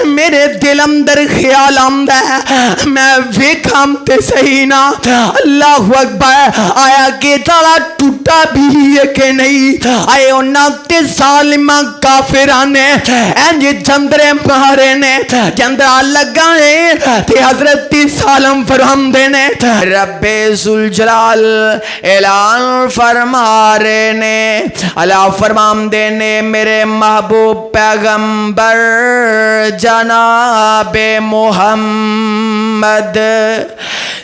میرے دل اندر خیال آمدا ہے میں ویکھاں تے صحیح نا اللہ اکبر آیا کہ تالا ٹوٹا بھی ہے کہ نہیں آئے انہاں تے ظالماں کافراں نے انج جندرے مارے نے جندرا لگانے تے حضرت سالم فرماندے نے رب ذوالجلال اعلان فرما رہے نے اللہ فرماندے نے میرے محبوب پیغمبر جناب محمد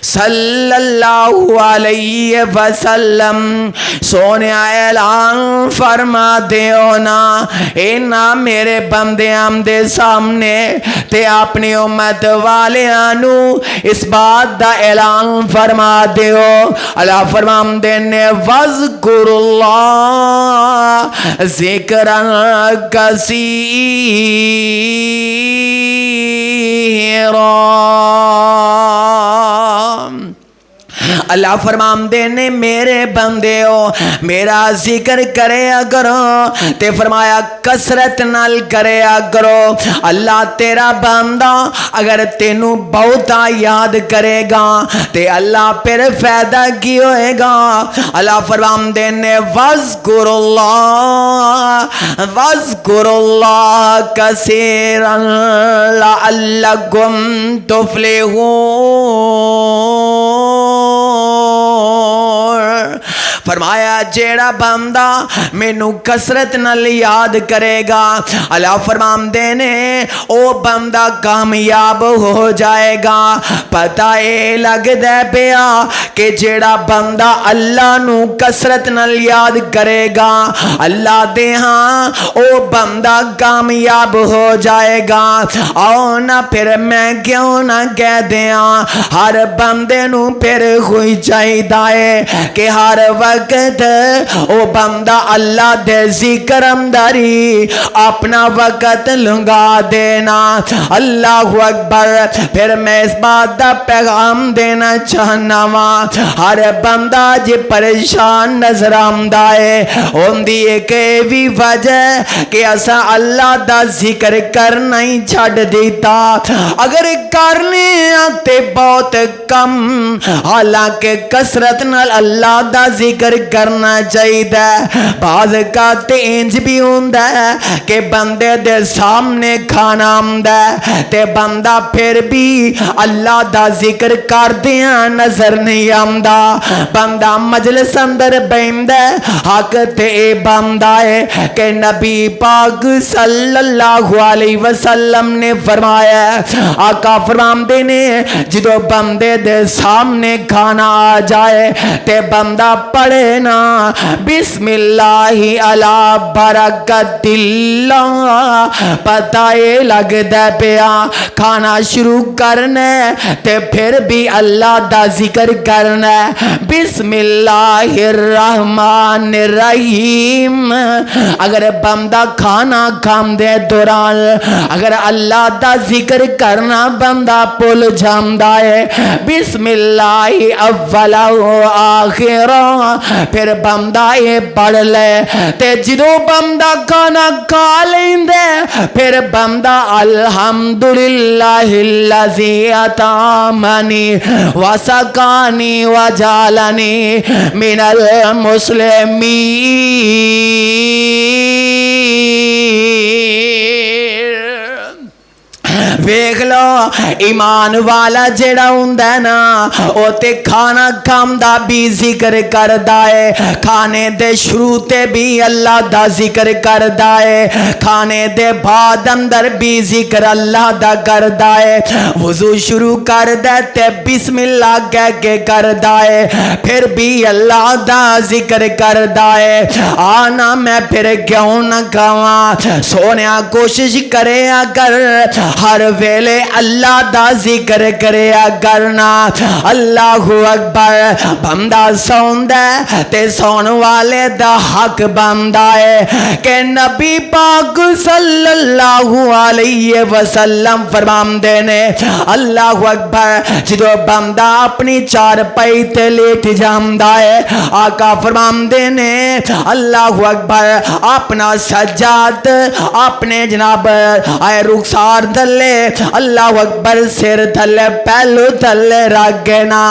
صلی اللہ علیہ وسلم سونے اعلان فرما دیو نا اینا میرے بندیاں دے سامنے تے اپنی امت والیاں اس بات دا اعلان فرما دیو اللہ فرمان دینے وَذْكُرُ اللَّهَ ذِكْرًا كَثِيرًا اللہ فرمان دینے میرے بندے ہو میرا ذکر کرے کرو تے فرمایا کسرت نال کرے کرو اللہ تیرا بندہ اگر تینوں بہتا یاد کرے گا تے اللہ پھر فائدہ کی ہوئے گا اللہ فرمان دینے وَذْكُرُ اللَّهَ كَثِيرًا لَعَلَّكُمْ تُفْلِحُونَ فرمایا جیڑا بندہ مینوں کسرت نال یاد کرے گا اللہ فرمان دینے او بندہ کامیاب ہو جائے گا پتہ اے لگ دے پیا کہ جیڑا بندہ اللہ نو کسرت نال یاد کرے گا اللہ دے ہاں او بندہ کامیاب ہو جائے گا آؤ نہ پھر میں کیوں نہ کہہ دیاں ہر بندے نو پھر ہوئی چاہیے کہ ہر وقت او بندہ اللہ دے ذکر اندری اپنا وقت لنگا دینا اللہ اکبر پھر میں اس بات دا پیغام دینا چاہنا وا ہر بندہ جی پریشان نظر آمدا ہے ہوندی ایک بھی وجہ کہ اسا اللہ دا ذکر کرنا ہی چھڈ دیتا اگر کرنے تے بہت کم حالانکہ کسرت نال اللہ دا ذکر کرنا چاہیے بعض کا انج بھی ہوندا ہے کہ بندے دے سامنے کھانا آمدا ہے تے بندہ پھر بھی اللہ دا ذکر کردیاں نظر نہیں آمدا بندہ مجلس اندر بیٹھدا ہے حق تے اے بندہ ہے کہ نبی پاک صلی اللہ علیہ وسلم نے فرمایا آقا فرماندے نے جدو بندے دے سامنے کھانا آ جائے تے بندہ پڑھے نا بسم اللہ علی برکت اللہ پتہ یہ لگ دے پیا کھانا شروع کرنا تے پھر بھی اللہ دا ذکر کرنا بسم اللہ الرحمن الرحیم اگر بندہ کھانا کھام دے دوران اگر اللہ دا ذکر کرنا بندہ پل جامدا ہے بسم اللہ اولا و آخرا پھر بندہ یہ پڑھ لے تے جدو بندہ کھانا کھا لیندے پھر بندہ الحمدللہ الذی اطعمنی وسقانی وجعلنی من المسلمین ویکھ لو ایمان والا جڑا ہوندا نا او تے کھانا کھاندا بھی ذکر کردا ہے کھانے دے شروع تے بھی اللہ دا ذکر کردا ہے کھانے دے بعد اندر بھی ذکر اللہ دا کردا ہے وضو شروع کردا تے بسم اللہ کہہ کے کردا ہے پھر بھی اللہ دا ذکر کردا ہے آنا میں پھر کیوں نہ کھاواں سونیا کوشش کرے کر ہر ویلے اللہ دا ذکر کریا کرنا اللہ اکبر بندہ سوندا تے سون والے دا حق بندا ہے کہ نبی پاک صلی اللہ علیہ وسلم فرماندے نے اللہ اکبر جدو بندہ اپنی چارپائی تے لیٹ جاندا ہے آقا فرماندے نے اللہ اکبر اپنا سجاد اپنے جناب آئے رخسار دلے اللہ اکبر سر دلے پہلو دلے رکھنا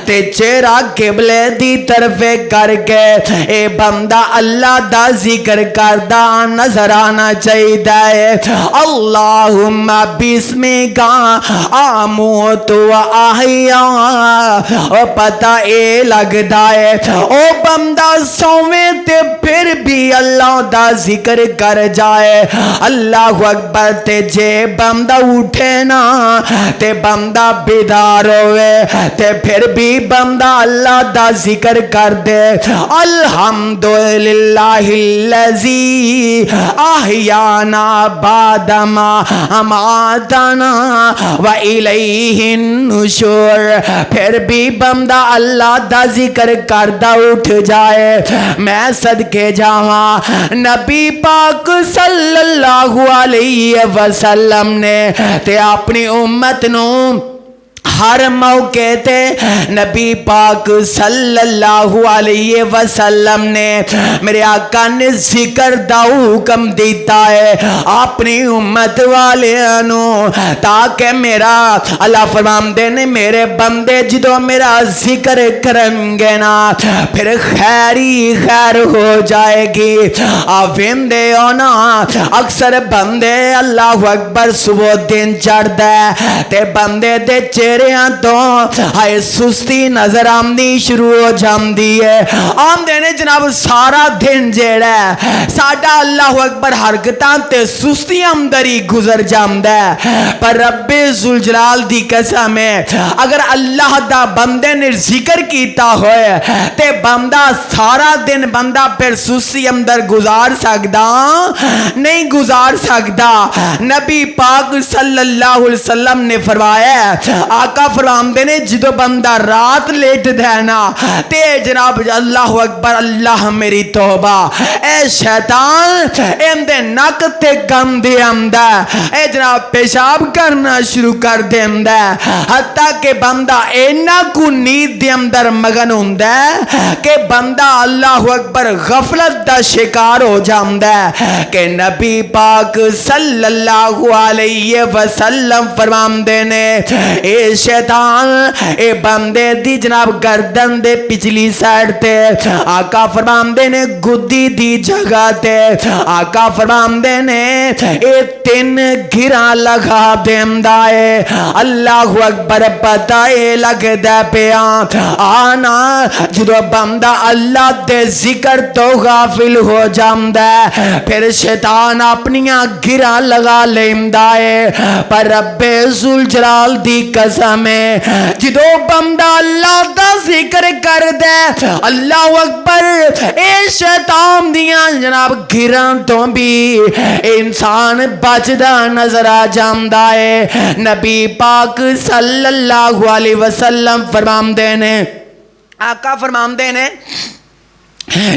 تے چہرہ قبلے دی طرف کر کے اے بندہ اللہ دا ذکر کردہ نظر آنا چاہیے اللہم بسمک آموت و احیا او پتہ اے لگدا ہے او بندہ سویں تے پھر بھی اللہ دا ذکر کر جائے اللہ اکبر تے جے بندہ اٹھے نا تے بندہ بیدار ہوئے تے پھر بھی بندہ اللہ دا ذکر کر دے الحمدللہ الذی احیانا بعد ما اماتنا و الیہ النشور پھر بھی بندہ اللہ دا ذکر کردہ اٹھ جائے میں صدقے جاواں نبی پاک صلی اللہ علیہ وسلم نے تے اپنی امت نو ہر موقع تے نبی پاک صلی اللہ علیہ وسلم نے میرے آقا نے ذکر دا حکم دیتا ہے اپنی امت والےانو تاکہ میرا اللہ فرماندے نے میرے بندے جدو میرا ذکر کرنگے نا پھر خیری خیر ہو جائے گی آفیم دے ہونا اکثر بندے اللہ اکبر صبح دن چڑھ دے تے بندے دے چہرے تو ہائے سستی نظر آمدی شروع ہو جاندی ہے آمدے نے جناب سارا دن جیڑا ہے ساڑھا اللہ اکبر حرکتاں تے سستی اندری گزر جاندہ ہے پر رب ذوالجلال دی قسم ہے اگر اللہ دا بندے نے ذکر کیتا ہوئے تے بندہ سارا دن بندہ پھر سستی اندر گزار سکدا نہیں گزار سکدا نبی پاک صلی اللہ علیہ وسلم نے فرمایا آقا فرماندے نے جدو بندہ رات لیٹ دینا تے جناب اللہ اکبر اللہ میری توبہ اے شیطان اندے نک تے گم دے امدہ اے جناب پیشاب کرنا شروع کر دے امدہ حتیٰ کہ بندہ اینا کو نیند دے اندر مگن ہوندہ کہ بندہ اللہ اکبر غفلت دا شکار ہو جاندہ کہ نبی پاک صلی اللہ علیہ وسلم فرماندے نے اے شیطان اے بندے دی جناب گردن دے پچھلی سائڈ تے آقا فرماندے نے گدی دی جگہ تے آقا فرماندے نے اے تین گھرا لگا دیمدائے اللہ اکبر پتہ اے لگ دے پیان آنا جدو بندہ اللہ دے ذکر تو غافل ہو جامدہ پھر شیطان اپنیاں گھرا لگا لیمدائے پر رب ذوالجلال دی قسم ہے جدو بندہ اللہ دا ذکر کر دے اللہ اکبر اے شیطان دیاں جناب گھران تو بھی انسان بچدا نظر آ جاندہ ہے نبی پاک صلی اللہ علیہ وسلم فرماندے نے آقا فرماندے نے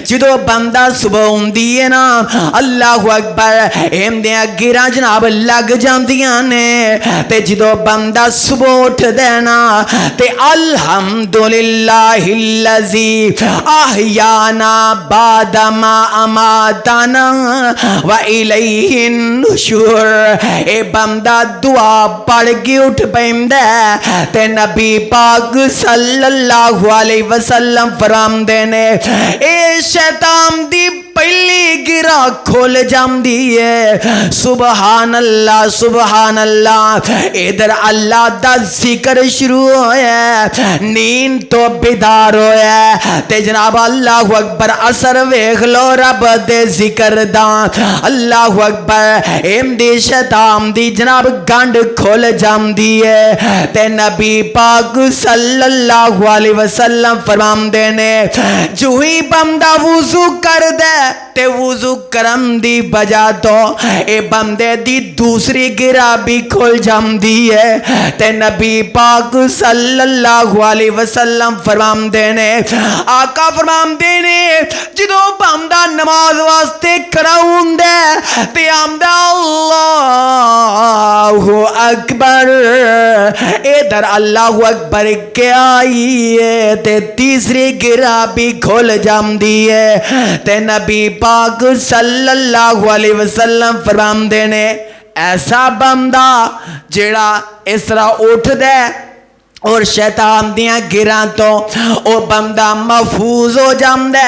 جدو بندہ صبح ہوندی ہے نا اللہ اکبر اہمدیاں گیرہ جناب لگ جاندیاں نے تے جدو بندہ صبح اٹھ دینا تے الحمدللہ اللذی احیانا بعد ما اماتنا و الیہ النشور اے بندہ دعا پڑھ کے اٹھ پیندے تے نبی پاک صلی اللہ علیہ وسلم فرماندے نے اے شیطان دی پہلی گرا کھول جام دیئے سبحان اللہ ادھر اللہ دا ذکر شروع ہویا نیند تو بیدار ہویا تے جناب اللہ اکبر اثر ویکھ لو رب دے ذکر دا اللہ اکبر ایم دی شیطان دی جناب گنڈ کھول جام دیئے تے نبی پاک صلی اللہ علیہ وسلم فرماندے نے جو ہی بندہ وضو کر دے تے وضو کرم دی وجہ تو اے بندے دی دوسری گرا بھی کھل جاندی ہے تے نبی پاک صلی اللہ علیہ وسلم فرماندے نے آقا فرماندے نے جدوں بندہ نماز واسطے کھڑا ہوندا تے آندا اللہ اکبر ادھر اللہ اکبر کیا ہے تے تیسری گرا بھی کھل جاندی ہے تے نبی پاک صلی اللہ علیہ وسلم فرماندے نے ایسا بندہ جڑا اس طرح اٹھ دے اور شیطان دیاں گراں تو او بندہ محفوظ ہو جاندے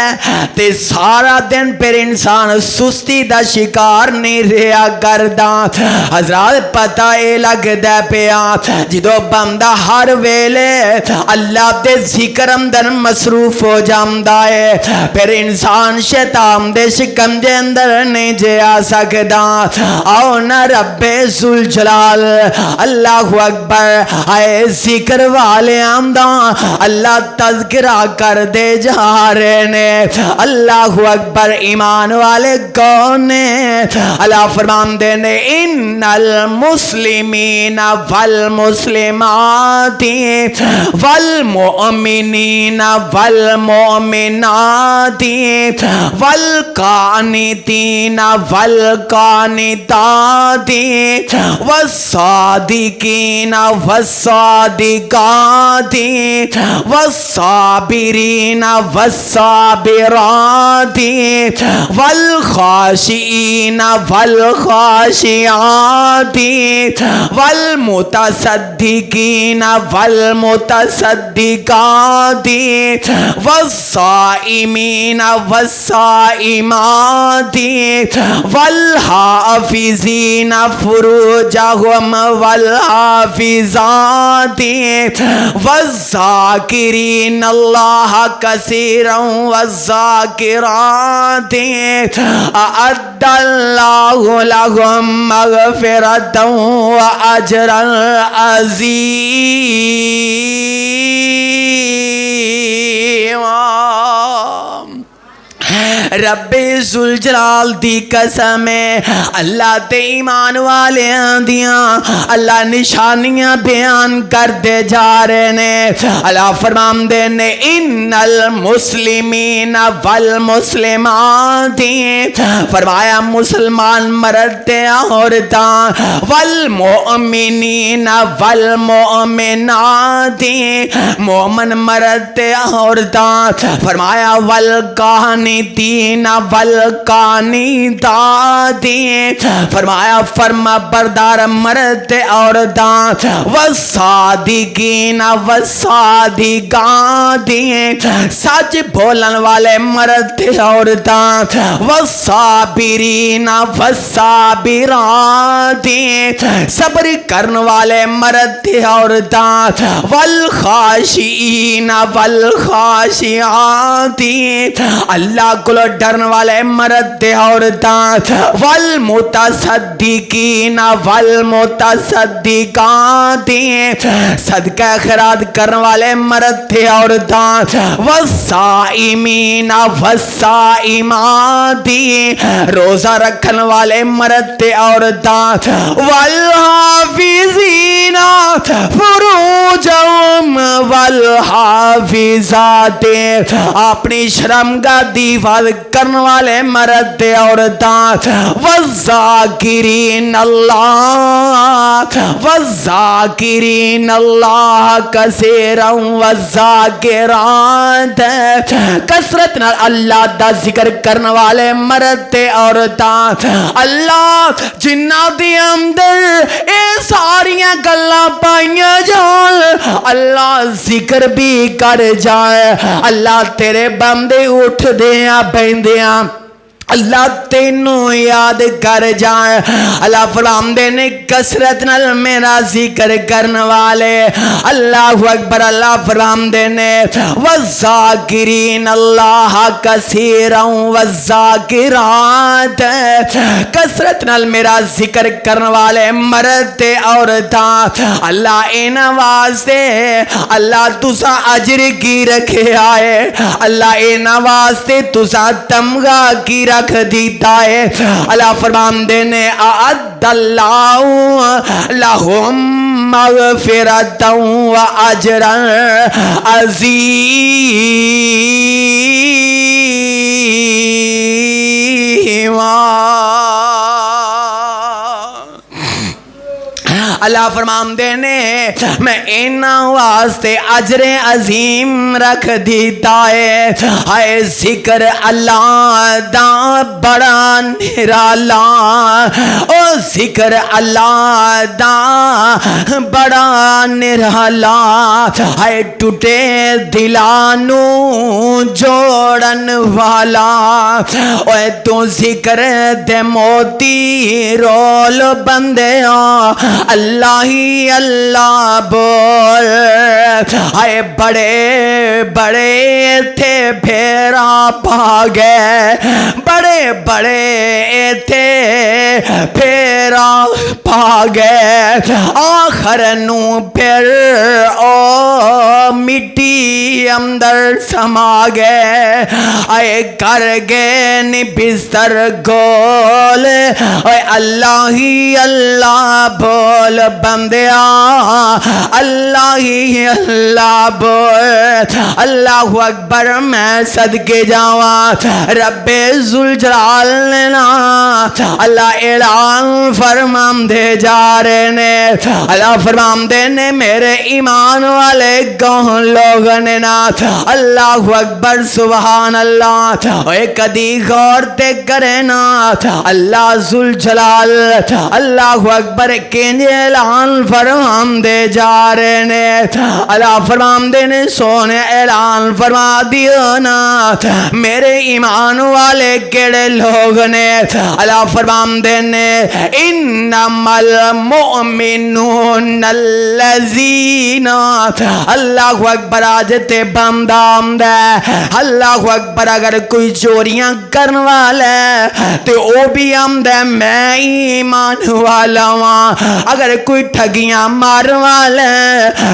تے سارا دن پھر انسان سستی دا شکار نہیں رہا کردا حضرات پتہ اے لگدا پیا جدوں بندہ ہر ویلے اللہ دے ذکر اندر مصروف ہو جاندا ہے پھر انسان شیطان دے شکنجے اندر نہیں جا سکدا آؤ نا رب ذوالجلال اللہ اکبر اے ذکر والے آمداں اللہ تذکرہ کر دے جا رہے نے اللہ اکبر ایمان والے کون اللہ فرمان دے نے ان المسلمین والمسلمات والمؤمنین والمؤمنات والقانتین والقانتات والصادقین والصادقات والصابرین والصابرات والخاشعین والخاشعات والمتصدقین والمتصدقات والصائمین والصائمات والحافظین فروجہم والحافظات والذاکرین اللہ کثیرا والذاکرات اعد اللہ لهم مغفرتا واجرا عظیما رب ذوالجلال دی قسم اللہ تے ایمان والیاں دیاں اللہ نشانیاں بیان کر دے جا رہے نے اللہ فرمان دے نے ان المسلمین والمسلمات فرمایا مسلمان مرد تے عورتاں والمؤمنین والمؤمنات مومن مرد تے عورتاں فرمایا والقانتین والقانتات فرمایا فرما بردار مرد عورتاں والصادقین والصادقات سچ بولن والے مرد عورتاں والصابرین والصابرات صبر کرن والے مرد عورتاں والخاشعین والخاشعات اللہ کو ڈرن والے مرد عورتاں والمتصدقین والمتصدقات صدقہ خیرات کرن والے مرد عورتاں والصائمین والصائمات روزہ رکھن والے مرد عورتاں والحافظین فروجہم والحافظات اپنی شرمگاہ دی حفاظت کرنے والے مرد عورتاں والذاکرین اللہ کثیرا والذاکرات کثرت نال اللہ دا ذکر کرنے والے مرد عورتاں اللہ جنہ دی اندر اے ساریاں گلاں پائیاں جان اللہ ذکر بھی کر جائے اللہ تیرے بندے اٹھ دیاں بیندیاں اللہ تینوں یاد کر جائیں. اللہ فرماندے نے کثرت نال میرا ذکر کرنے والے اللہ اکبر. اللہ فرماندے نے والذاکرین اللہ کثیرا والذاکرات, کثرت نال میرا ذکر کرنے والے مرد تے عورتاں اللہ انہاں واسطے اللہ تسا اجر کی رکھے آئے, اللہ انہاں واسطے تسا تمغہ کی رکھ دیتا ہے. اللہ فرماندے نے اعد اللہ لہم مغفرتا و اجرا عظیما. اللہ فرماندے نے میں انہاں واسطے اجر عظیم رکھ دیتا ہے. ہائے ذکر اللہ دا بڑا نرالا, او ذکر اللہ دا بڑا نرالا. ہائے ٹوٹے دلانو جوڑن والا, اوے تو ذکر دے موتی رول بندیاں اللہ ہی اللہ بول. آئے بڑے بڑے تھے پھیرا پاگے, بڑے بڑے تھے پھیرا پاگے, آخر نو پھر او مٹی اندر سما گئے. آئے کر گئے نی بستر گول, اللہ ہی اللہ بول بندیا, اللہ ہی اللہ بول. اللہ اکبر. میں صدقے جاواں رب ذوالجلال نے نا اللہ اعلان فرمان دے جا رہے نے. اللہ فرمان دے نے میرے ایمان والے گاؤں لوگ نے نا اللہ اکبر سبحان اللہ. اے کدی غور تے کرے نا اللہ ذوالجلال اللہ اکبر کینجے اعلان فرمان دے جا رہے نے. اللہ فرمان دے نے سونے اعلان فرما دیو نا میرے ایمان والے کیڑے لوگ نے. اللہ فرمان دے نے انما المؤمنون الذین, اللہ اکبر. آج تے بندہ آمدہ اللہ اکبر. اگر کوئی چوریاں کرن والا تے او بھی آمدہ میں ایمان والا ہاں. اگر کوئی ٹھگیاں مار والا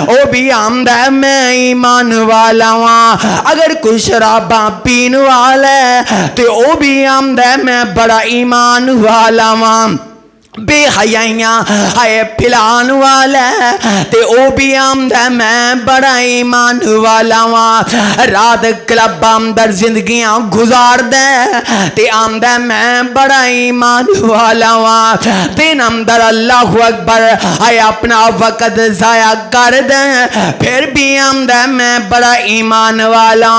او بھی آمدہ میں ایمان والا ہاں. اگر کوئی شراباں پین والا تو او بھی آمدہ میں بڑا ایمان والا ہاں. بے حیائیاں ہائے پھلان والا تے او بھی آمدہ میں بڑا ایمان والا ہاں. رات کلب اندر زندگیاں گزار دے تے آمدہ میں بڑا ایمان والا ہاں. دن اندر اللہ اکبر ہائے اپنا وقت ضائع کر دے پھر بھی آمدہ میں بڑا ایمان والا.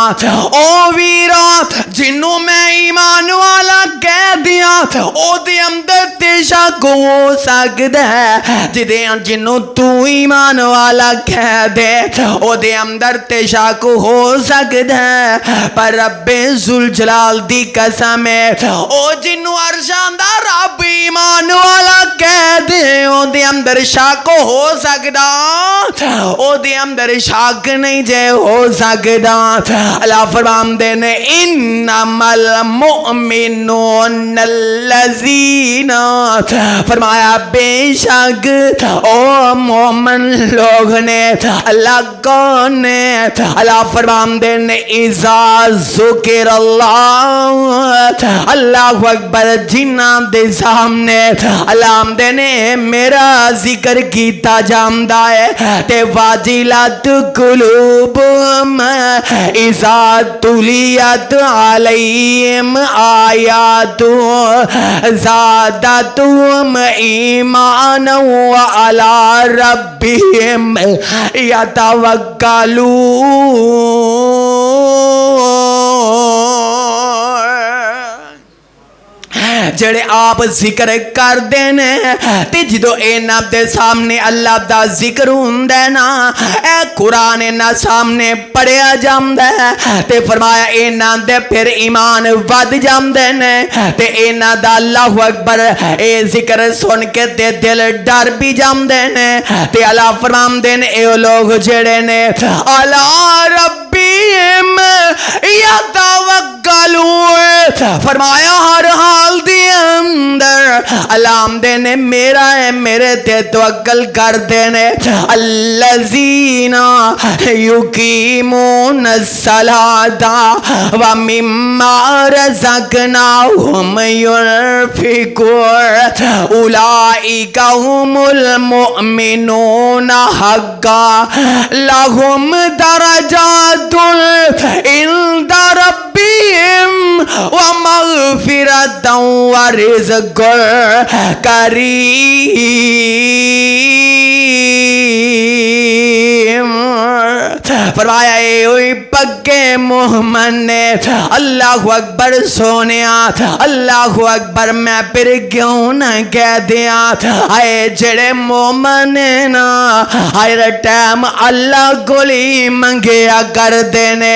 او ویرا جنوں میں ایمان والا کہہ دیا او دے اندر تیشا کو ہو سکتا ہے جدے جنوں تو ایمان والا کہہ دے او دے اندر تے شک ہو سکتا ہے. پر رب ذوالجلال دی قسم ہے او جنوں عرشاں دا رب ایمان والا کہہ دے او دے اندر شک ہو سکتا, او دے اندر شک نہیں جے ہو سکتا. اللہ فرماندے نے انما المؤمنون الذین, فرمایا بے شک او مومن لوگ نے اللہ کون نے. اللہ فرماندے نے اذا ذکر اللہ اللہ اکبر جنہ دے سامنے اللہ آمدے نے میرا ذکر کیتا جامدہ ہے تے واجلت قلوبہم اذا تلیت علیہم آیات زادتہم ایمانا وعلی ربہم یتوکلون. جڑے آپ ذکر کر دینے تے جدو اینا دے سامنے اللہ دا ذکر ہوندے نا اے قرآن اینا سامنے پڑھیا جامدے تے فرمایا اینا دے پھر ایمان ود جامدے نے تے اینا دا اللہ اکبر اے ذکر سن کے تے دل ڈر بھی جامدے نے تے اللہ فرمان دے اے لوگ جڑے نے اللہ ربیم یتوکلون فرمایا ہر حال دی اندر علام دینے میرا ہے میرے تے توکل کر دینے الذین یقیمون الصلاۃ ومما رزقناہم ينفقون اولئک هم المؤمنون حقا لهم درجات عند ربهم ومغفرة ورزق کریم فرمایا اے ہوئی پکے محمد نے اللہ اکبر سونیا اللہ اکبر میں پھر کیوں نہ کہہ دیا آئے جڑے مومن نا آئے ٹائم اللہ گولی منگیا کر دینے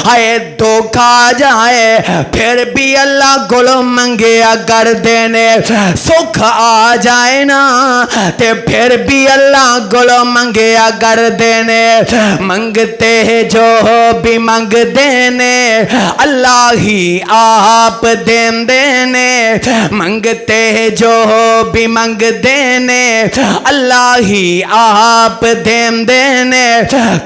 آئے دھوکا جائے پھر بھی اللہ گلو منگیا کر دینے سکھ آ جائے نا تے پھر بھی اللہ گلو منگیا کر دینے منگتے جو بھی منگ دینے اللہ ہی آپ دین دینے منگتے جو بھی منگ دینے اللہ ہی آپ دین دینے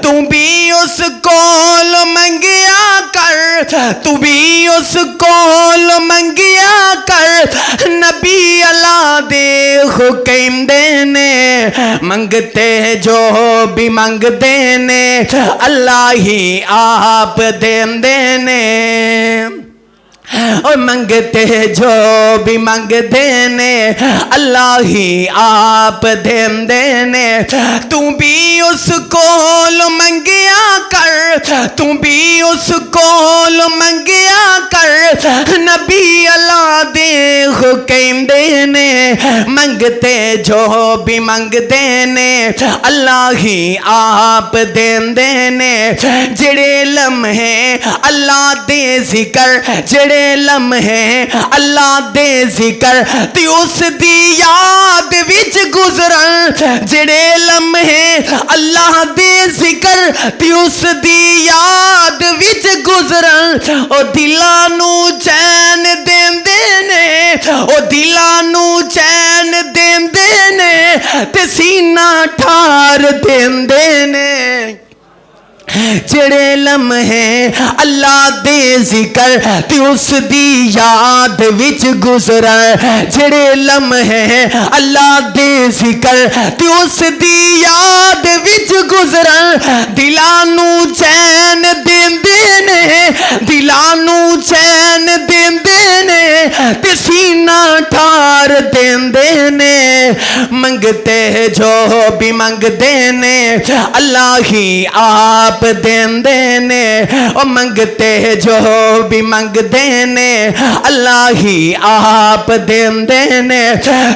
تو بھی اس کول منگیا کر تو بھی اس کول منگیا کر نبی اللہ دے حکم دینے منگتے جو بھی منگ دینے اللہ ہی آپ دین دینے اور منگتے جو بھی منگ دینے اللہ ہی آپ دین دینے تو بھی اس کول منگیا کر تو بھی اس کول منگیا کر نبی اللہ دے حکم دینے منگتے جو بھی منگ دینے اللہ ہی آپ دین دینے جڑے لمحے اللہ دے ذکر جڑے لمحے اللہ دے ذکر تے اس دی یاد وچ گزرن جڑے لمحے اللہ دے ذکر تے اس دی یاد وچ گزرن او دلاں نو چین دیندے نے او دلاں نو چین دیندے نے تے سینہ ٹھار دیندے نے جڑے لمحے اللہ دے ذکر تے اس دی یاد وچ گزرن جڑے لمحے اللہ دے ذکر تے اس دی یاد وچ گزرن دلاں نو چین دیندے نے دلاں نو چین دیندے نے تے سینہ ٹھار دیندے نے منگتے جو بھی منگ دینے اللہ ہی آپ دین دینے اور منگتے جو بھی منگ دینے اللہ ہی آپ دین دینے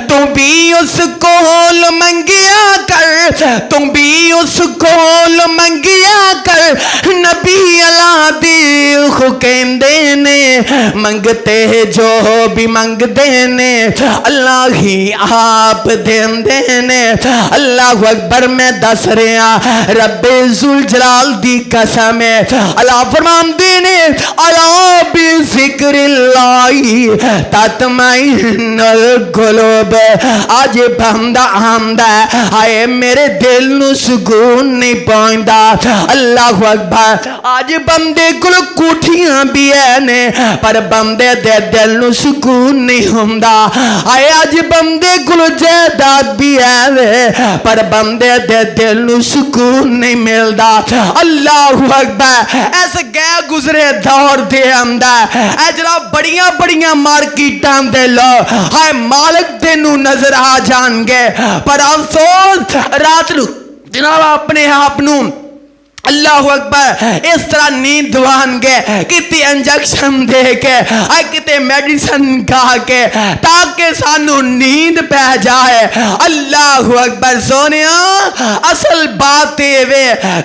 تو بھی اس کول منگیا کر تو بھی اس کول منگیا کر نبی اللہ دی حکم دینے منگتے جو بھی منگ دینے اللہ ہی آپ دین دینے اللہ اکبر میں دس رہا رب ذوالجلال دی قسم ہے اللہ فرمان دینے اللہ بذکر اللہ تطمئن القلوب آج بندہ آمدہ آئے میرے دل نو سکون نہیں پہندا اللہ اکبر آج بندے کل کوٹھیاں بھی ہے پر بندے دے دل نو سکون نہیں ہوندا آئے آج بندے کل جائیداد بھی ہے پر بندے دے دل نو سکون نہیں ملدا اللہ اکبر ایسے گئے گزرے دور دے اندر اے جناب بڑیاں بڑیاں مارکیٹاں دے لو ہائے مالک دے نو نظر آ جان گے پر افسوس رات نو جناب اپنے آپ نو اللہ اکبر اس طرح نیند دوان گے کتی انجیکشن دے کے کتے میڈیسن کھا کے تاکہ سانو نیند پہ جائے. اللہ اکبر سونیا اصل بات یہ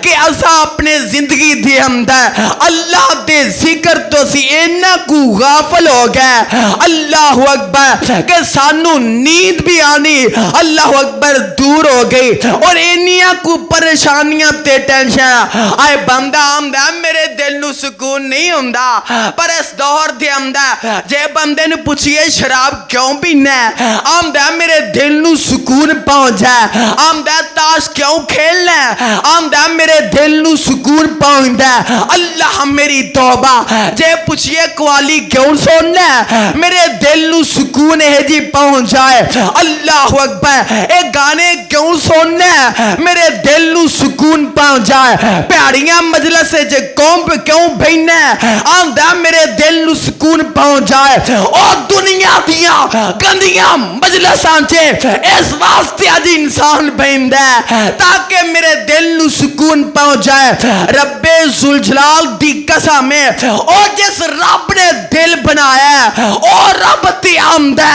کہ اسا اپنے زندگی دی اندر اللہ دے ذکر تو سی اینا کو غافل ہو گئے. اللہ اکبر کہ سانو نیند بھی آنی اللہ اکبر دور ہو گئی اور اینیاں کو پریشانیاں تے ٹینشن آئے بندہ آمدہ میرے دل نو سکون نہیں ہوندہ. پر اس دور دے آمدہ جے بندے نے پوچھئے شراب کیوں پینا ہے آمدہ میرے دل نو سکون پہنچ جائے. آمدہ تاش کیوں کھیلنا ہے آمدہ میرے دل نو سکون پہنچ جائے. اللہ میری توبہ جے پوچھئے قوالی کیوں سننا ہے میرے دل نو سکون ہے جی پہنچ جائے. اللہ اکبر اے گانے کیوں سننا ہے میرے دل نو سکون پہنچ جائے. پیاریاں مجلس سے جے قوم پہ کیوں بھینا ہے آمدہ میرے دل نو سکون پہنچ جائے. اور دنیا دیاں گندیاں مجلسان چے اس واسطے آج انسان بھیندہ ہے تاکہ میرے دل نو سکون پہنچ جائے. رب ذوالجلال دی قسم ہے اور جس رب نے دل بنایا ہے اور رب تی آمدہ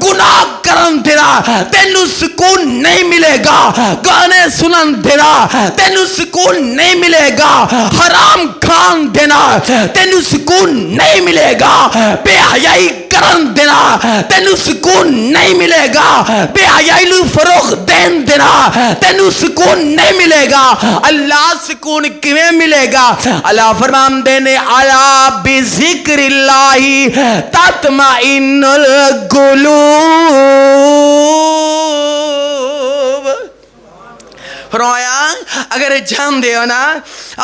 گناہ کرن دیرا تینو سکون نہیں ملے گا. گانے سنن دیرا تینو سکون نہیں ملے گا. حرام کھان دینا تینو سکون نہیں ملے گا. بے حیائی کرن دینا تینو سکون نہیں ملے گا. بے حیائی لو فروغ دین دینا تینو سکون نہیں ملے گا. اللہ سکون کیویں ملے گا؟ اللہ فرمان دینے الا بذکر اللہ تطمئن القلوب. فرمایا اگر جان دے ہو نا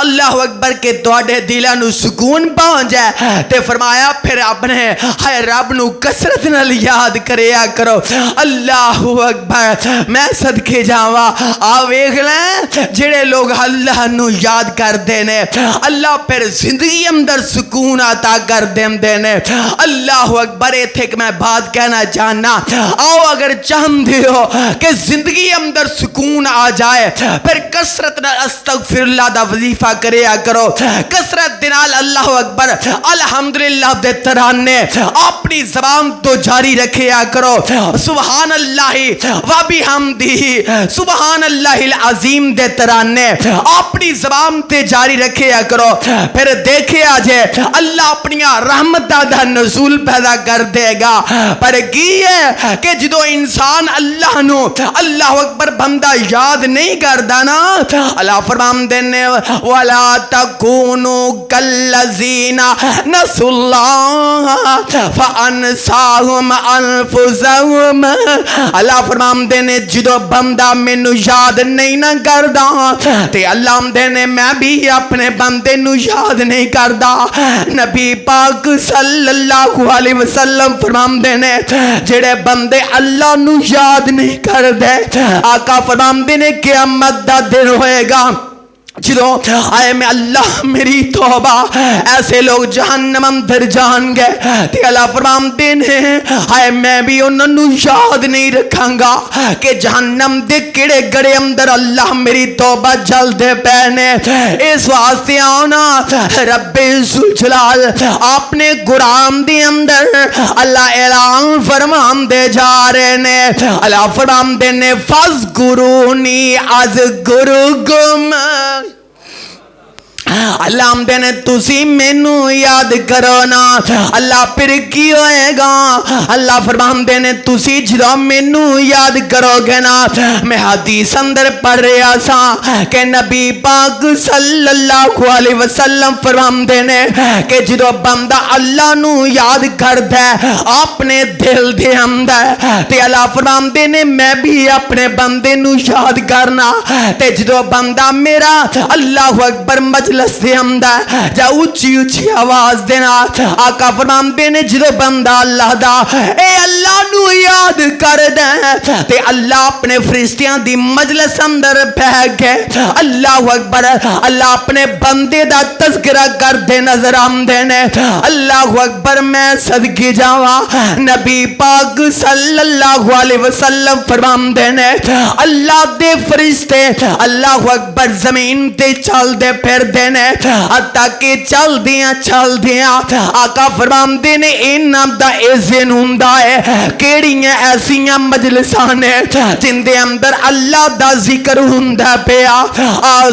اللہ اکبر کے توڑے دلہ نو سکون پہنچ جائے تے فرمایا پھر اپنے ہائے رب نو کسرت نال یاد کریا کرو. اللہ اکبر میں صدقے جاوا آویگ لیں جڑے لوگ اللہ نو یاد کر دینے اللہ پھر زندگی اندر سکون آتا کر دینے. اللہ اکبر ایتھے کہ میں بات کہنا چاہنا آؤ اگر چاہم دے ہو کہ زندگی اندر سکون آ جائے پھر کسرت نال استغفر اللہ دا وظیفہ کریا کرو. کسرت دنال اللہ اکبر الحمدللہ دے ترانے اپنی زبان تو جاری رکھیا کرو. سبحان اللہ و بحمدہ سبحان اللہ العظیم دے ترانے اپنی زبان تے جاری رکھیا کرو. پھر دیکھے آجے اللہ اپنی رحمت دا نزول پیدا کر دے گا. پر کی ہے کہ جدو انسان اللہ نو اللہ اکبر بندہ یاد نہیں کردہ نا اللہ فرمان دینے وَلَا تَكُونُوا كَالَّذِينَ نَسُوا اللَّهَ فَأَنْسَاهُمْ أَنفُسَهُمْ. اللہ فرمان دینے جدو بندہ مینو یاد نہیں نہ کردہ تے اللہ دینے میں بھی اپنے بندے نو یاد نہیں کردہ. نبی پاک صلی اللہ علیہ وسلم فرمان دینے جڑے بندے اللہ نو یاد نہیں کردے آقا فرمان دینے قیامت دا دن ہوئے گا جدو آئے میں اللہ میری توبہ ایسے لوگ جہنم اندر جان گئے تے اللہ فرمان دینے آئے میں بھی انہوں یاد نہیں رکھاں گا کہ جہنم دے کڑے گڑے اندر اللہ میری توبہ جلد پہنے. اس واسطے آنا رب ذوالجلال اپنے قرآن دے اندر اللہ اعلان فرمان دے جا رہے نے. اللہ فرمان دینے فَاذْكُرُونِي أَذْكُرْكُمْ. اللہ ہم دینے تُسی مینو یاد کرو نا اللہ پھر کی ہوئے گا. اللہ فرمان دینے تُسی جدو مینو یاد کرو گے نا. میں حدیث اندر پڑھ رہا سا کہ نبی پاک صلی اللہ علیہ وسلم فرمان دینے کہ جدو بندہ اللہ نو یاد کر دے اپنے دل دے اندر تے اللہ فرمان دینے میں بھی اپنے بندے نو یاد کرنا تے جدو بندہ میرا اللہ اکبر مجلس مجلس دے اندر جا اچھی اچھی آواز دینا آقا فرماندے نے جدو بندہ اللہ دا اے اللہ نو یاد کر دیں تے اللہ اپنے فرشتیاں دی مجلس اندر بہ گئے اللہ اکبر اللہ اپنے بندے دا تذکرہ کر دے نظر آمدے نے اللہ اکبر میں صدقی جاواں نبی پاک صلی اللہ علیہ وسلم فرماندے نے اللہ دے فرشتے اللہ اکبر زمین تے چل دے پھر دے نے حتیٰ کہ چل دیاں آقا فرماندے نے انہاں دا اذن ہوندا ہے کیڑیاں ایسیاں مجلساں نے جن دے اندر اللہ دا ذکر ہوندا پیا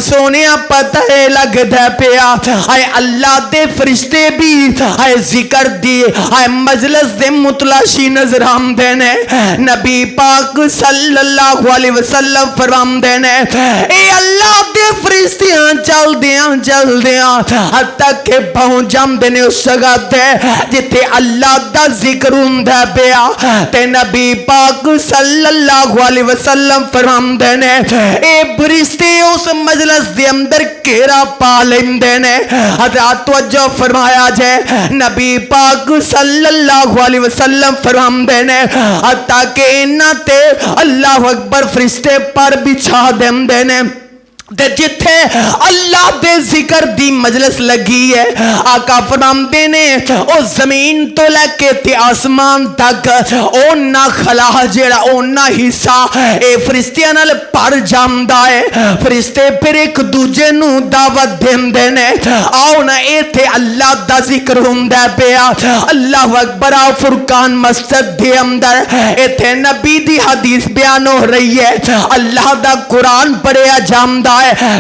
سونیا پتہ لگدا پیا اے اللہ دے فرشتے بھی اے ذکر دی اے مجلس دے متلاشی نظر آمدے نے نبی پاک صلی اللہ علیہ وسلم فرماندے نے اے اللہ دے فرشتیاں چل دیاں حتیٰ کہ پہنچ جاندے نے اس جگہ تے جتے اللہ دا ذکر ہوندا پیا تے نبی پاک صلی اللہ علیہ وسلم فرماندے نے اے فرشتے اس مجلس دے اندر گھیرا پا لیندے نے حضرات توجہ فرمایا جائے نبی پاک صلی اللہ علیہ وسلم فرماندے نے حتیٰ کہ انہاں تے اللہ اکبر فرشتے پر بچھا دیندے نے تے جتھے اللہ دے ذکر دی مجلس لگی ہے آقا فرماندے نے او زمین تو لے کے تے آسمان تک اونا خلا جیڑا اونا حصہ اے فرشتیاں نال پر جامدا ہے فرشتے پھر ایک دوجے نو دعوت دیندے نے آؤ نا ایتھے اللہ دا ذکر ہوندا پیا اللہ اکبر آؤ فرقان مسجد دے اندر ایتھے نبی دی حدیث بیان ہو رہی ہے اللہ دا قرآن پڑھیا جامدا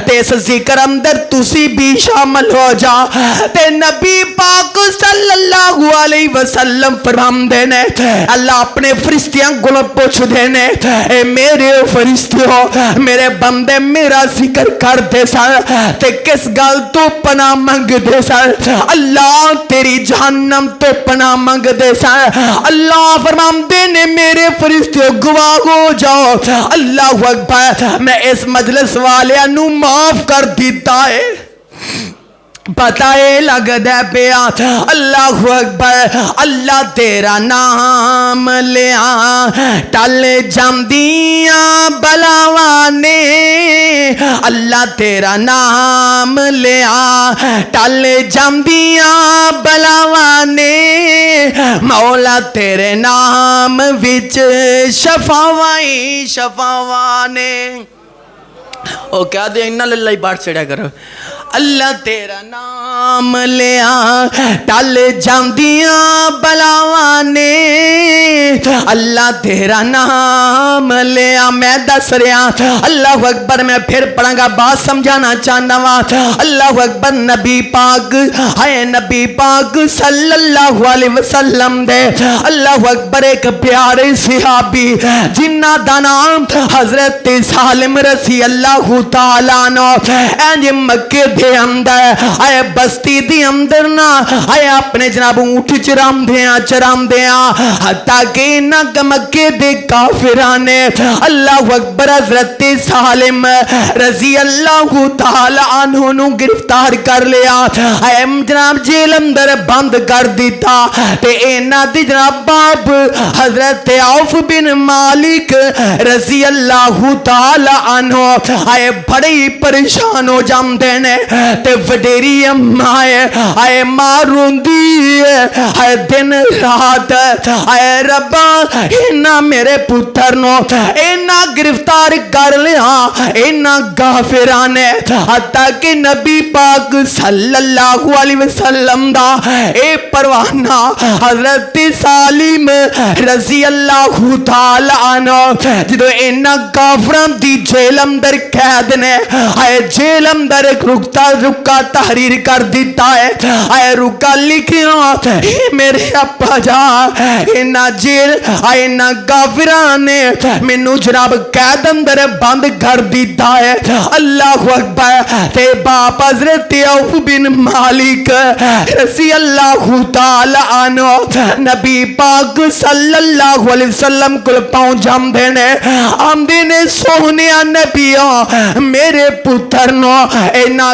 تے اس ذکر اندر تسی بھی شامل ہو جا تے نبی پاک صلی اللہ علیہ وسلم فرماندے نے اللہ اپنے فرشتیاں کو پوچھ دے نے اے میرے فرشتیوں میرے بندے میرا ذکر کر دے سر تے کس گل تو پناہ منگ دے سر اللہ تیری جہنم تو پناہ منگ دے سر اللہ فرماندے نے میرے فرشتیوں گواہ ہو جاؤ اللہ اکبر میں اس مجلس والے نو معاف کر دیتا ہے پتہ لگ دے پیا اللہ اکبر اللہ تیرا نام لیا ٹل جاندیاں بلاوانے اللہ تیرا نام لیا ٹل جاندیاں بلاوانے مولا تیرے نام وچ شفاوانے او کیا دے انہا للہ بات چڑھا کرو اللہ تیرا نام لیا ٹل جاندیاں بلاوانے اللہ تیرا نام لیا میں دس رہا اللہ اکبر میں پھر پڑھاں گا بات سمجھانا چاہنا وا اللہ اکبر نبی پاک ہے نبی پاک صلی اللہ علیہ وسلم دے اللہ اکبر ایک پیارے صحابی جنہ دا نام حضرت سالم رضی اللہ تعالیٰ عنہ اینج مکے دے اندر آئے بستی دی اندر نا آئے اپنے جناب اونٹ چرام دیاں حتیٰ کہ انہاں مکے دے کافرانے اللہ اکبر حضرت سالم رضی اللہ تعالی عنہ نو گرفتار کر لیا آئے جناب جیل اندر بند کر دیتا تے انہاں دی جناب باپ حضرت عوف بن مالک رضی اللہ تعالی عنہ آئے بڑی پریشان ہو جاندے نے تے وڈیری امائے آئے مارون دی آئے دن رات آئے ربا اینا میرے پتر نو اینا گرفتار کر لیا اینا غافرانے حتیٰ کہ نبی پاک صلی اللہ علیہ وسلم دا اے پروانہ حضرت سالم رضی اللہ تعالی عنہ جدو اینا غافران دی جیل اندر قید نے آئے جیل اندر ایک رکا تحریر کر دیتا ہے آئے رکا لکھیا میرے اپا جا اینا جیل اینا غافرانے منو جناب قید اندر بند کر دیتا ہے اللہ اکبر تے باپ حضرت عوف بن مالک رضی اللہ تعالی عنہ نبی پاک صلی اللہ علیہ وسلم کو پہنچ آمدے نے سونیا نبیوں میرے پتر نو اینا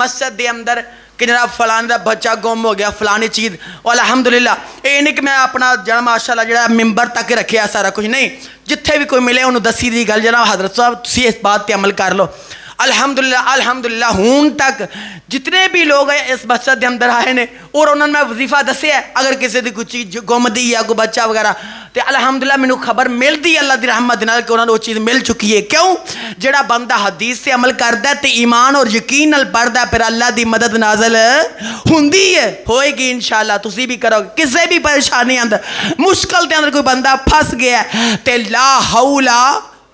مسجد دے اندر کہ جناب فلانے دا بچہ گم ہو گیا فلانی چیز، الحمدللہ یہ نہیں کہ میں اپنا جڑا ماشاءاللہ جڑا ممبر تک رکھیا سارا کچھ نہیں، جتھے بھی کوئی ملے انہوں دسی دی گل جناب حضرت صاحب تسی اس بات پہ عمل کر لو۔ الحمدللہ ہون تک جتنے بھی لوگ ہیں اس مسجد دے اندر آئے نے اور انہوں نے میں وظیفہ دسیا ہے اگر کسی دی کوئی چیز گم دی یا کوئی بچہ وغیرہ تو الحمدللہ میں خبر مل دی اللہ دی رحمت نال کہ انہوں نے وہ چیز مل چکی ہے۔ کیوں؟ جڑا بندہ حدیث سے عمل کردا ہے تے ایمان اور یقین نال پڑھدا ہے پھر اللہ دی مدد نازل ہوندی ہے، ہوئے گی انشاءاللہ۔ تسی بھی کرو کسی بھی پریشانی اندر مشکل دے اندر کوئی بندہ پھس گیا ہے تے لا حول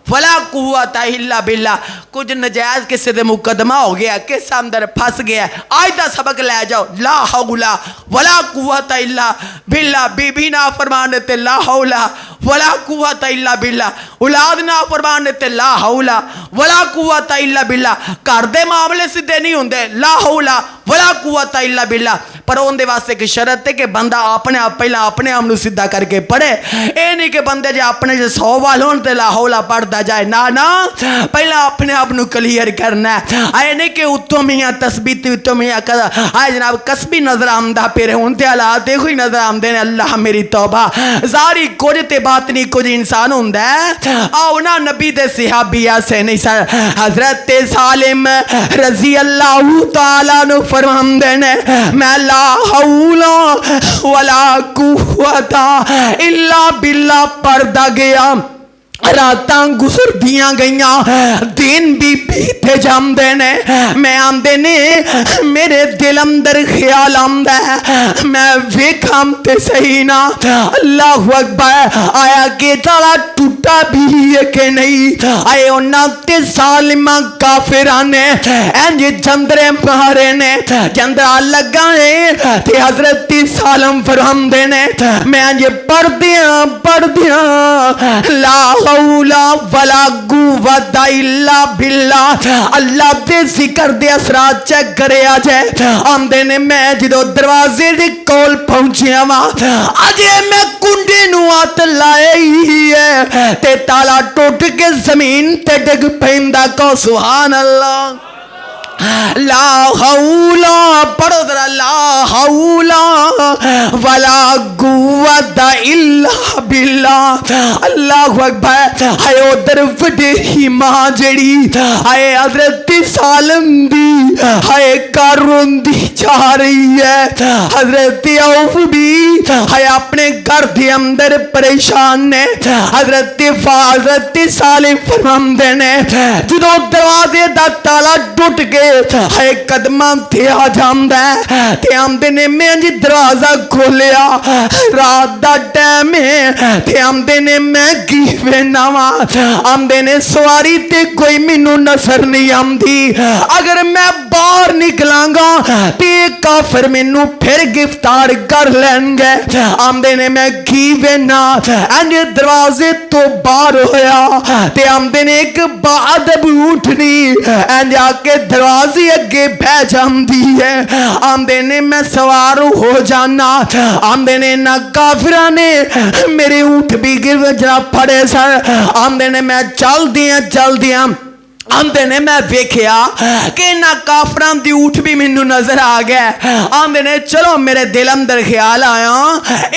ولا قوت الا باللہ، کچھ نجائز کسی دے مقدمہ ہو گیا کس اندر پھس گیا، آج دا سبق لے جاؤ لا حول ولا قوت الا باللہ، بی بی نا فرمان تے لا حول ولا قوت الا باللہ، اولاد نا فرمان تے لا حول ولا قوت الا باللہ، گھر دے معاملے سیدھے نہیں ہوندے لا حول ولا قوت الا باللہ، پر اون دے واسطے کی شرط ہے کہ بندہ اپنے آپ پہلا اپنے آپ نو سیدھا کر کے پڑھے، اے نہیں کہ بندے جے اپنے جے 100 وال ہون تے لا حول پڑھدا جائے، نا پہلا اپنے آپ نو کلیئر کرنا ہے، اے نہیں کہ اتوں میاں تثبیت اتوں میاں آئے جناب کسبی نظر آمدہ پیرے ہون تے حالات دیکھو ہی نظر آمدے نے اللہ میری توبہ زاری کچھ تے بات نہیں کچھ انسان ہوندہ ہے۔ آؤ نا نبی دے صحابیہ سے نہیں سر حضرت سالم رضی اللہ تعالیٰ نو فرمان دینے میں لا حول ولا قوت الا باللہ پڑھدا گیا، راتاں گزر دیاں گئیاں دین بھی بیتے جام دینے، میں آمدے نے میرے دل اندر خیال آمدہ ہے میں ویکھام تے صحیح نا اللہ اکبر آیا کہ تالا ٹوٹا بھی ہے کہ نہیں، آئے انہاں تے ظالمہ کافرانے اینج جندرے مارے نے جندرہ لگانے تے حضرت سالم فرہم دینے میں اینج پڑھ دیاں لا حول ولا قوت الا باللہ، اللہ دے ذکر دے اثرات چیک کرے آجائے آمدے نے میں جدو دروازے دے کول پہنچیا ماں آجے میں کنڈے نوات لائے ہی ہے تے تالا ٹوٹ کے زمین تے ڈگ پہندہ کو سبحان اللہ لا حول پڑھو ذرا لا حول ولا قوت الا باللہ، اللہ اکبر ہائے ادھر وڈے ہی ماں جڑی ہائے حضرت سالم دی ہائے کارون دی جا رہی ہے، حضرت عوف بھی ہائے اپنے گھر دے اندر پریشان نے، حضرت سالم فرمان دینے جدو دروازے دا تالا ٹوٹ گئے ہائے قدمہ تھے آ جامدہ ہے تے آمدے نے میں جی دروازہ کھولیا رات دا ٹیم ہے تے آمدے نے میں گیوے ناما آمدے نے سواری تے کوئی منو نظر نہیں آمدی، اگر میں باہر نکلان گا تے کافر منو پھر گفتار کر لیں گے، آمدے نے میں گیوے نا اینج دروازے تو باہر ہویا تے آمدے نے ایک بادب اٹھنی اینج آکے دروازے اگے بہ جام دی ہے، آمدے نے میں سوار ہو جانا، آمدے نے نا کافرانے میرے اونٹ بھی گر جنا پڑے سر، آمدے نے میں چل دیاں آمدے نے میں ویکھیا کہ نہ کافران دی اونٹ بھی منو نظر آ گیا، آمدے نے چلو میرے دل اندر خیال آیا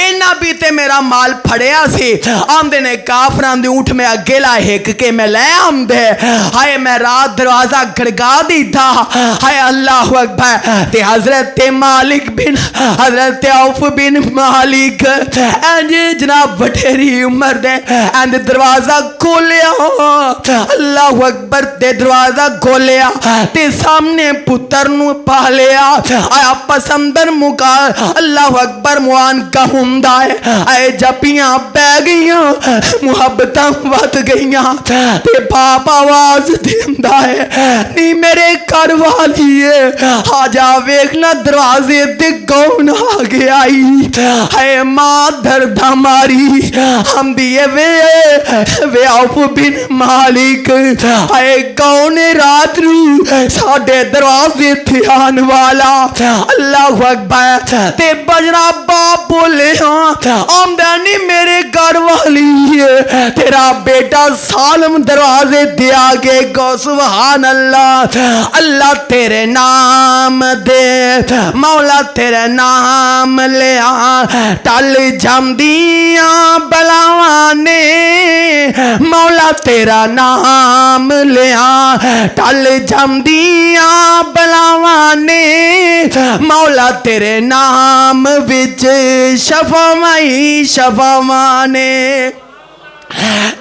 اینا بھی تے میرا مال پھڑیا سی، آمدے نے کافران دی اونٹ میں اگیلا ہیک کے میں لے آمدے ہائے میں رات دروازہ گھڑگا دی تھا، ہائے اللہ اکبر تے حضرت مالک بن حضرت عوف بن مالک اینج جناب بٹھیری عمر دے اینج دروازہ کھولیا اللہ اکبر تے دروازہ کھولیا تے سامنے پتر نو پالیا آیا پسندر مکا اللہ اکبر موان کا ہندہ ہے آئے جپیاں بے گئیاں محبتاں ود گئیاں تے باپ آواز دیندہ ہے نی میرے کر والی ہے آجا ویکھنا دروازے تے کون آگے آئی آئے ماں دردہ ماری ہم دیئے وے عوف بن مالک آئے کون رات نو ساڈے دروازے تے آن والا؟ اللہ اکبر تے بجنا باپ بولے ہاں آمدنی میرے گھر والی ہے، تیرا بیٹا سالم دروازے دے آگے گو سبحان اللہ۔ اللہ تیرے نام دے مولا تیرے نام لیا ٹل جمدیاں بلاوانے، مولا تیرا نام لیا ٹل جمدیاں بلاوانے، مولا تیرے نام وچ شفاوائی شفاوانے۔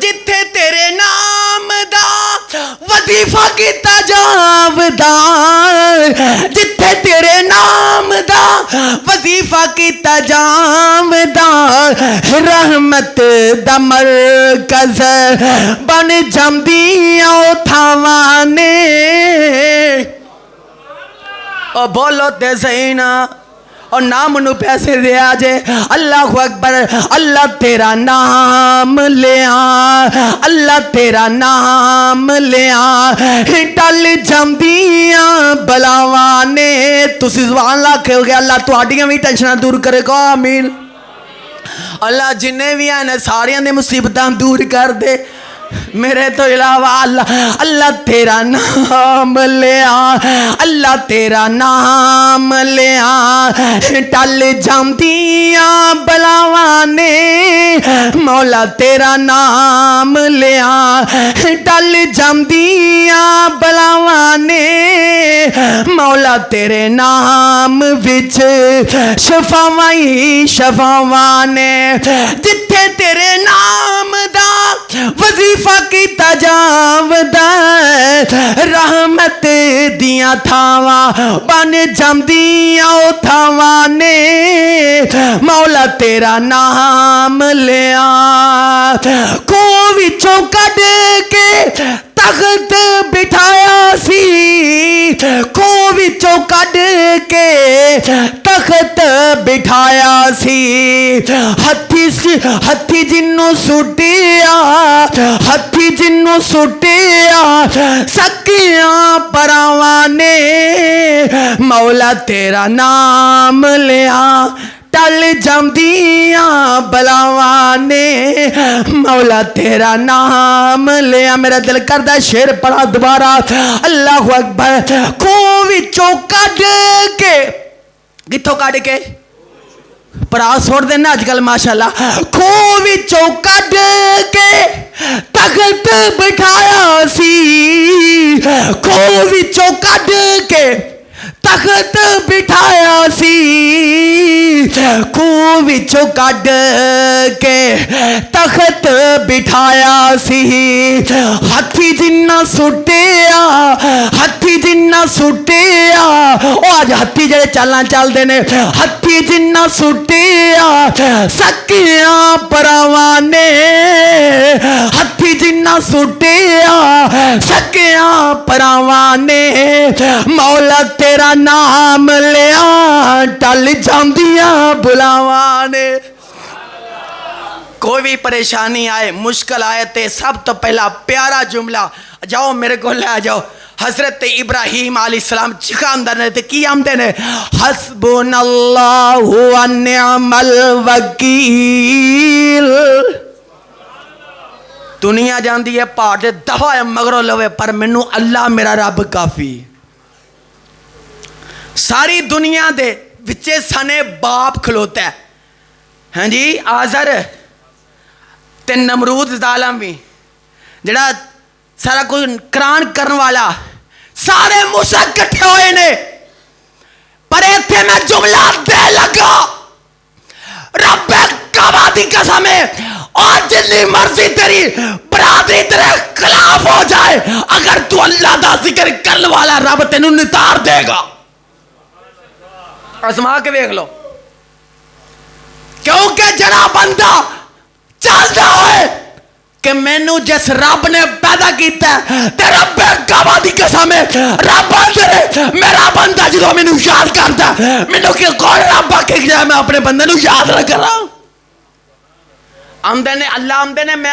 جتھے تیرے نام دا وظیفہ کیتا جاودا، جتھے تیرے نام دا وظیفہ کیتا جاودا، رحمت دا مرکز بن جمدیاں تھاوانے۔ او بولو تے صحیح نا، اور نام نو پیسے دیا جے۔ اللہ اکبر اللہ تیرا نام لیا، اللہ تیرا نام لیا ٹل جمدیاں بلاوانے۔ تسی زبان لاکھے ہو گیا اللہ تواڈیاں بھی ٹینشناں دور کرے گا آمین۔ اللہ جنہیں بھی ہیں ساریاں دے مصیبتاں دور کر دے میرے تو علاوہ۔ اللہ اللہ تیرا نام لیا، اللہ تیرا نام لیا ٹل جمدیاں بلاوانے، مولا تیرا نام لیا ٹل جمدیاں بلاوانے، مولا تیرے نام وچ شفاوائی شفاوانے۔ جتھے تیرے نام دا وظیفہ کیتا جاودا، رحمت دیاں تھاواں بن جمدیاں تھاوانے، مولا تیرا نام لیا۔ کو وچوں کڈ کے تخت بٹھایا سی، کو وچوں کڈ کے تخت بٹھایا سی، ہتھی جنوں سٹیا، ہتھی جنوں سٹیا سکیاں پراوانے، مولا تیرا نام لیا ٹل جمدیاں بلاوانے، مولا تیرا نام لیا۔ میرا دل کردہ شعر پڑھا دوبارہ۔ اللہ اکبر کو وچوں کڈ کے، کتھوں کڈ کے پرا چھوڑ دینا آج کل ماشاءاللہ، کھو وچوں کڈ کے تخت بٹھایا سی، کھو وچوں کڈ کے تخت بٹھایا سی، کھو وچوں کڈ کے تخت بٹھایا سی، ہاتھی جنہ سٹیا، ہاتھی جنہ سٹیا، او آج ہاتھی جڑے چالنا چل دے نے، ہاتھی جنہ سٹیا سکیاں پراوانے، ہاتھی جنہ سٹیا سکیاں پراوانے، مولا تیرا نام لیا ٹل جاندیاں بلاوانے۔ کوئی بھی پریشانی آئے مشکل آئے تے سب تو پہلا پیارا جملہ جاؤ میرے کو لے جاؤ، حضرت ابراہیم علیہ السلام چکا اندر نے تے کی آمدے نے حسبنا اللہ و نعم الوکیل۔ دنیا جاندی ہے پہاڑ دے دفعہ مگرو لوے پر منو اللہ میرا رب کافی۔ ساری دنیا دے وچے سنے باپ کھلوتا ہے، ہاں جی آزر تے نمرود ظالم بھی جڑا سارا کوئی کران کرن والا سارے موسیٰ کٹھے ہوئے نے، پر ایتھے میں جملہ دے لگا رب کعبہ دی قسم ہے اور جتنی مرضی تیری برادری تیرے خلاف ہو جائے اگر تو اللہ دا ذکر کرنے والا رب تینوں نتار دے گا۔ آزما کے دیکھ لو، کیونکہ جڑا بندہ چلتا ہوئے کہ مینو جس رب نے پیدا کیتا ہے تے رب کعبہ دی قسم ہے رب اندر میرا بندہ جدو مینو یاد کرتا ہے مینو کہ کوئی رب آکے جائے میں اپنے بندے نو یاد نہ کر رہا ہوں۔ آمدے نے اللہ آمدے نے میں